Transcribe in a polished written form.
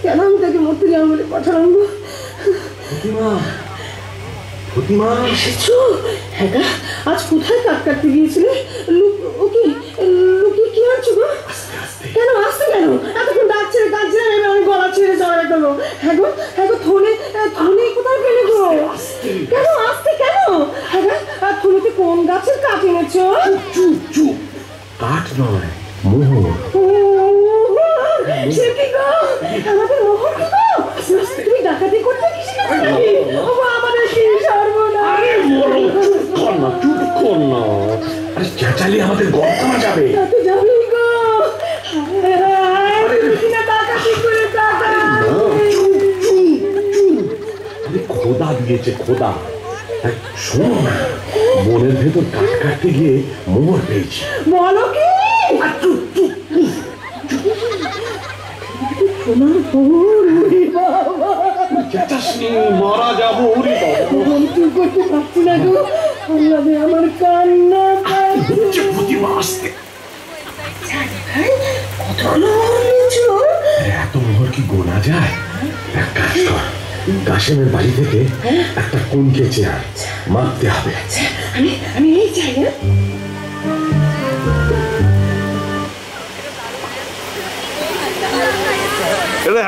কেন আমি তাকে মরতে যাবো বলে পাঠালাম গো? প্রতিমা এসেছো? হ্যাঁ গা, আজ কোথায় কাট কাটতে গিয়েছিলে? লুকিয়ে কি আনছো গো? কেন আসতে কেন? এতক্ষণ ডাক ছেড়ে কাঁদছিলাম, এবার আমি গলা ছেড়ে যাওয়ার একটা গো। হ্যাঁ গো থনে কোথায় পেলে গো? কেন আসতে কেন? হ্যাঁ গা, আর থনেতে কোন গাছের কাঠ এনেছো? চুপ কাঠ নয়, মোহর। সে কি গো? আমাদের মোহর গো? তুমি ডাকাতি করতে কি শিখেছো নাকি? আমাদের কি সর্বনাশ! চুপ কর না, আরে চেঁচালে আমাদের গর্তানো যাবে। যাবেই গো। ডাকাতি করে খোদা দিয়েছে, খোদা। শোনো না, মনের ভেতর কাঠ কাটতে গিয়ে মোহর পেয়েছি। বলো কি? মারা যাবো। করতে পারছি না গো, আমার কান্না আসতে। কতগুলো মোহর নিয়েছো? এত মোহর কি গোনা যায়? এক কাজ কর, কাশেমের বাড়ি থেকে একটা কুনকে চেয়ার মাপতে হবে। আমি এই চাই। এটা